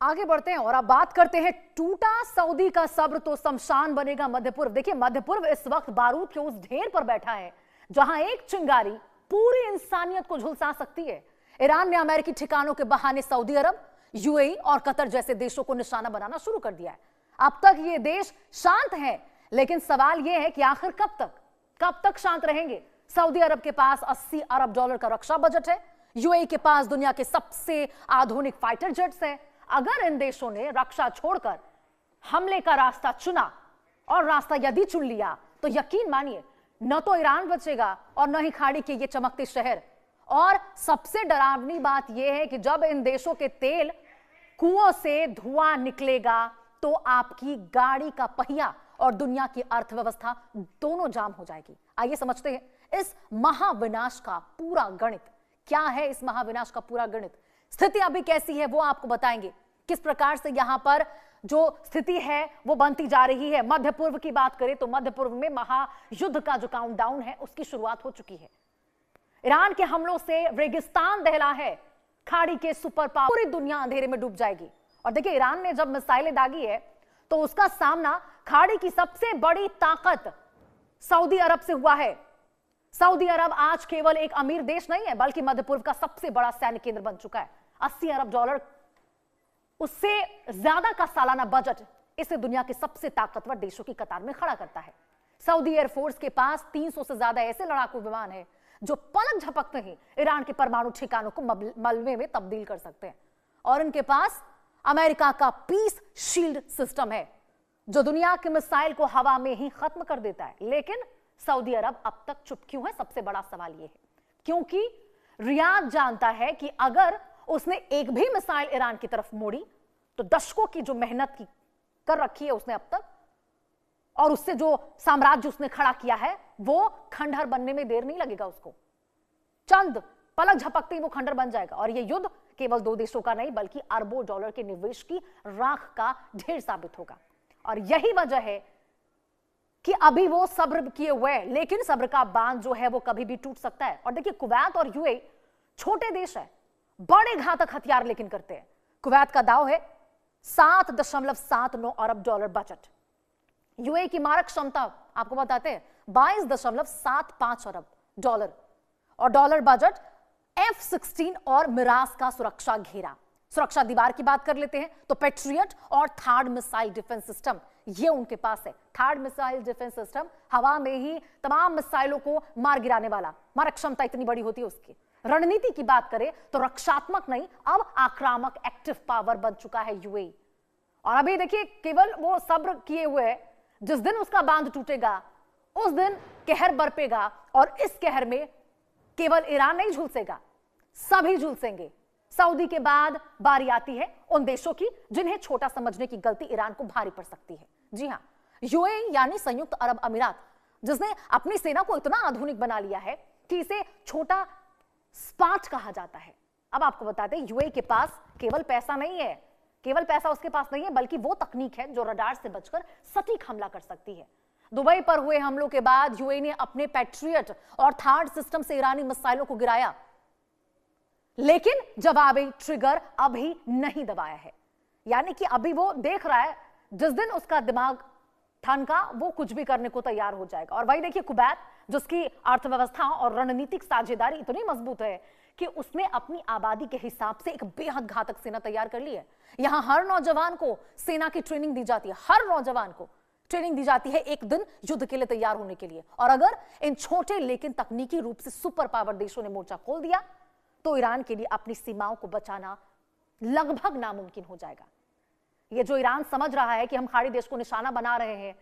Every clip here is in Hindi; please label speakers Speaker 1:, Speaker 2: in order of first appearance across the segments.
Speaker 1: आगे बढ़ते हैं और अब बात करते हैं टूटा सऊदी का सब्र तो शमशान बनेगा मध्य पूर्व। देखिए मध्य पूर्व इस वक्त बारूद के उस ढेर पर बैठा है जहां एक चिंगारी पूरी इंसानियत को झुलसा सकती है। ईरान ने अमेरिकी ठिकानों के बहाने सऊदी अरब, यूएई और कतर जैसे देशों को निशाना बनाना शुरू कर दिया है। अब तक ये देश शांत है, लेकिन सवाल यह है कि आखिर कब तक शांत रहेंगे। सऊदी अरब के पास 80 अरब डॉलर का रक्षा बजट है, यूएई के पास दुनिया के सबसे आधुनिक फाइटर जेट्स हैं। अगर इन देशों ने रक्षा छोड़कर हमले का रास्ता चुना और रास्ता यदि चुन लिया तो यकीन मानिए न तो ईरान बचेगा और न ही खाड़ी के ये चमकते शहर। और सबसे डरावनी बात यह है कि जब इन देशों के तेल कुओं से धुआं निकलेगा तो आपकी गाड़ी का पहिया और दुनिया की अर्थव्यवस्था दोनों जाम हो जाएगी। आइए समझते हैं इस महाविनाश का पूरा गणित क्या है। इस महाविनाश का पूरा गणित, स्थिति अभी कैसी है वो आपको बताएंगे। किस प्रकार से यहां पर जो स्थिति है वो बनती जा रही है। मध्य पूर्व की बात करें तो मध्य पूर्व में महायुद्ध का जो काउंटडाउन है उसकी शुरुआत हो चुकी है। ईरान के हमलों से रेगिस्तान दहला है, खाड़ी के सुपर पावर, पूरी दुनिया अंधेरे में डूब जाएगी। और देखिए ईरान ने जब मिसाइलें दागी है तो उसका सामना खाड़ी की सबसे बड़ी ताकत सऊदी अरब से हुआ है। सऊदी अरब आज केवल एक अमीर देश नहीं है बल्कि मध्य पूर्व का सबसे बड़ा सैन्य केंद्र बन चुका है। 80 अरब डॉलर, उससे ज्यादा का सालाना बजट इसे दुनिया के सबसे ताकतवर देशों की कतार में खड़ा करता है। सऊदी एयरफोर्स के पास 300 से ज्यादा ऐसे लड़ाकू विमान हैं जो पलक झपकते ही ईरान के परमाणु ठिकानों को मलबे में तब्दील कर सकते हैं। और इनके पास अमेरिका का पीस शील्ड सिस्टम है जो दुनिया के मिसाइल को हवा में ही खत्म कर देता है। लेकिन सऊदी अरब अब तक चुप क्यों है? सबसे बड़ा सवाल यह है क्योंकि रियाद जानता है कि अगर उसने एक भी मिसाइल ईरान की तरफ मोड़ी तो दशकों की जो मेहनत की कर रखी है उसने अब तक, और उससे जो साम्राज्य उसने खड़ा किया है वो खंडहर बनने में देर नहीं लगेगा। उसको चंद पलक झपकते ही वो खंडहर बन जाएगा। और ये युद्ध केवल दो देशों का नहीं बल्कि अरबों डॉलर के निवेश की राख का ढेर साबित होगा। और यही वजह है कि अभी वो सब्र किए हुए हैं, लेकिन सब्र का बांध जो है वो कभी भी टूट सकता है। और देखिए कुवैत और यूएई छोटे देश है, बड़े घातक हथियार लेकिन करते हैं। कुवैत का दाव है 7.79 अरब डॉलर बजट। यूएई की मारक क्षमता आपको बताते हैं 22.75 अरब डॉलर और डॉलर बजट। F-16 और मिराज का सुरक्षा घेरा। सुरक्षा दीवार की बात कर लेते हैं तो पैट्रियट और थार्ड मिसाइल डिफेंस सिस्टम ये उनके पास है। थार्ड मिसाइल डिफेंस सिस्टम हवा में ही तमाम मिसाइलों को मार गिराने वाला, मारक क्षमता इतनी बड़ी होती है उसकी। रणनीति की बात करें तो रक्षात्मक नहीं अब आक्रामक एक्टिव पावर बन चुका है यूएई। और अभी देखिए केवल वो सब्र किए हुए है, जिस दिन उसका बांध टूटेगा उस दिन कहर बरपेगा। और इस कहर में केवल ईरान नहीं झुलसेगा, सभी झुलसेंगे। सऊदी के बाद बारी आती है उन देशों की जिन्हें छोटा समझने की गलती ईरान को भारी पड़ सकती है। जी हां, यूएई यानी संयुक्त अरब अमीरात, जिसने अपनी सेना को इतना आधुनिक बना लिया है कि इसे छोटा स्पार्ट कहा जाता है। अब आपको बता दें यूएई के पास केवल पैसा नहीं है, केवल पैसा उसके पास नहीं है बल्कि वो तकनीक है जो रडार से बचकर सटीक हमला कर सकती है। दुबई पर हुए हमलों के बाद यूएई ने अपने पैट्रियट और थार्ड सिस्टम से ईरानी मिसाइलों को गिराया, लेकिन जवाबी ट्रिगर अभी नहीं दबाया है। यानी कि अभी वो देख रहा है जिस दिन उसका दिमाग ठनका वो कुछ भी करने को तैयार हो जाएगा। और वही देखिए कुवैत, जिसकी अर्थव्यवस्था और रणनीतिक साझेदारी इतनी मजबूत है कि उसने अपनी आबादी के हिसाब से एक बेहद घातक सेना तैयार कर ली है। यहां हर नौजवान को सेना की ट्रेनिंग दी जाती है, हर नौजवान को ट्रेनिंग दी जाती है एक दिन युद्ध के लिए तैयार होने के लिए। और अगर इन छोटे लेकिन तकनीकी रूप से सुपर पावर देशों ने मोर्चा खोल दिया तो ईरान के लिए अपनी सीमाओं को बचाना लगभग नामुमकिन हो जाएगा। ये जो ईरान समझ रहा है कि हम खाड़ी देश को निशाना बना रहे हैं,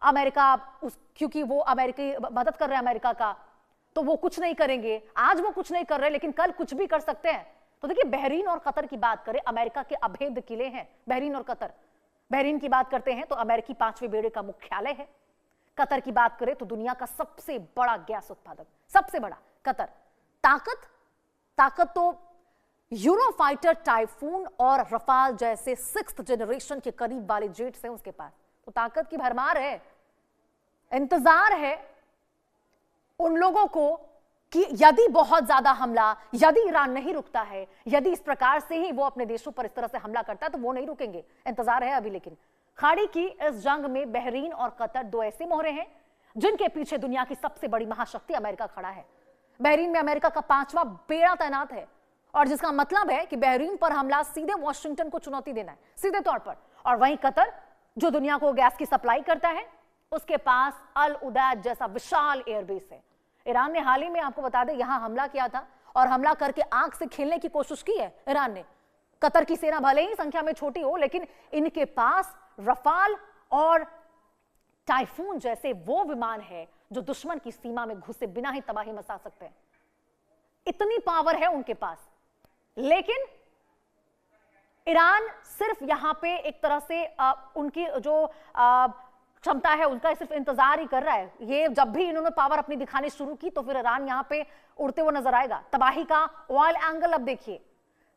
Speaker 1: अमेरिका क्योंकि वो अमेरिकी मदद कर रहे हैं अमेरिका का, तो वो कुछ नहीं करेंगे। आज वो कुछ नहीं कर रहे लेकिन कल कुछ भी कर सकते हैं। तो देखिए बहरीन और कतर की बात करें, अमेरिका के अभेद्य किले हैं बहरीन और कतर। बहरीन की बात करते हैं तो अमेरिकी 5वें बेड़े का मुख्यालय है। कतर की बात करें तो दुनिया का सबसे बड़ा गैस उत्पादक, सबसे बड़ा कतर। ताकत तो यूरोफाइटर, टाइफून और रफाल जैसे 6th जनरेशन के करीब वाले जेट्स हैं उसके पास। तो ताकत की भरमार है। इंतजार है उन लोगों को कि यदि बहुत ज्यादा हमला, यदि ईरान नहीं रुकता है, यदि इस प्रकार से ही वो अपने देशों पर इस तरह से हमला करता है तो वो नहीं रुकेंगे, इंतजार है अभी। लेकिन खाड़ी की इस जंग में बहरीन और कतर दो ऐसे मोहरे हैं जिनके पीछे दुनिया की सबसे बड़ी महाशक्ति अमेरिका खड़ा है। बहरीन में अमेरिका का 5वां बेड़ा तैनात है, और जिसका मतलब है कि बहरीन पर हमला सीधे वॉशिंगटन को चुनौती देना है, सीधे तौर पर। और वहीं कतर, जो दुनिया को गैस की सप्लाई करता है, उसके पास अल उदैद जैसा विशाल एयरबेस है। ईरान ने हाल ही में, आपको बता दें, यहां हमला किया था और हमला करके आंख से खेलने की कोशिश की है ईरान ने। कतर की सेना भले ही संख्या में छोटी हो, लेकिन इनके पास रफाल और टाइफून जैसे वो विमान है जो दुश्मन की सीमा में घुसे बिना ही तबाही मचा सकते हैं। इतनी पावर है उनके पास। लेकिन ईरान सिर्फ यहां पे एक तरह से उनकी जो क्षमता है उनका सिर्फ इंतजार ही कर रहा है। ये जब भी इन्होंने पावर अपनी दिखानी शुरू की तो फिर ईरान यहां पे उड़ते हुए नजर आएगा। तबाही का ऑयल एंगल अब देखिए,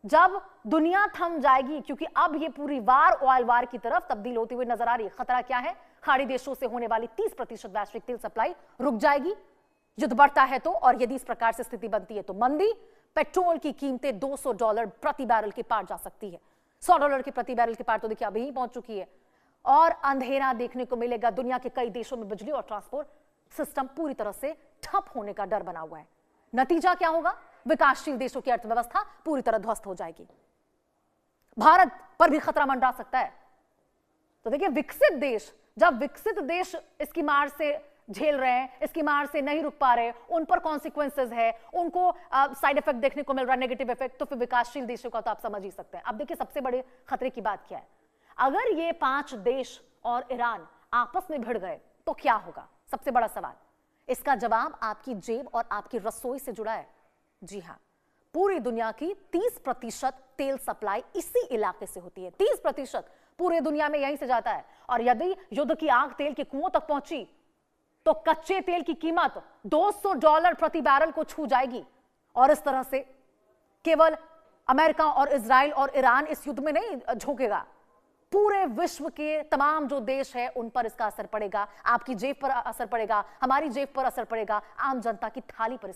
Speaker 1: जब दुनिया थम जाएगी, क्योंकि अब ये पूरी वार ऑयल वार की तरफ तब्दील होती हुई नजर आ रही है। खतरा क्या है? खाड़ी देशों से होने वाली 30% वैश्विक तेल सप्लाई रुक जाएगी युद्ध बढ़ता है तो। और यदि इस प्रकार से स्थिति बनती है तो मंदी, पेट्रोल की कीमतें $200 प्रति बैरल के पार जा सकती है। $100 के प्रति बैरल के पार तो देखिए अभी ही पहुंच चुकी है। और अंधेरा देखने को मिलेगा। दुनिया के कई देशों में बिजली और ट्रांसपोर्ट सिस्टम पूरी तरह से ठप होने का डर बना हुआ है। नतीजा क्या होगा? विकासशील देशों की अर्थव्यवस्था पूरी तरह ध्वस्त हो जाएगी। भारत पर भी खतरा मंडरा सकता है। तो देखिए, विकसित देश, जब विकसित देश इसकी मार से झेल रहे हैं, इसकी मार से नहीं रुक पा रहे, उन पर कॉन्सिक्वेंसेज है, उनको साइड इफेक्ट देखने को मिल रहा है, नेगेटिव इफेक्ट, तो फिर विकासशील देशों का तो आप समझ ही सकते हैं। अब देखिए, सबसे बड़े खतरे की बात क्या है? अगर ये 5 देश और ईरान आपस में भिड़ गए तो क्या होगा? सबसे बड़ा सवाल। इसका जवाब आपकी जेब और आपकी रसोई से जुड़ा है। जी हां, पूरी दुनिया की 30% तेल सप्लाई इसी इलाके से होती है। 30% पूरे दुनिया में यहीं से जाता है। और यदि युद्ध की आग तेल के कुओं तक पहुंची तो कच्चे तेल की कीमत $200 प्रति बैरल को छू जाएगी। और इस तरह से केवल अमेरिका और इजराइल और ईरान इस युद्ध में नहीं झोंकेगा, पूरे विश्व के तमाम जो देश है उन पर इसका असर पड़ेगा। आपकी जेब पर असर पड़ेगा, हमारी जेब पर असर पड़ेगा, आम जनता की थाली पर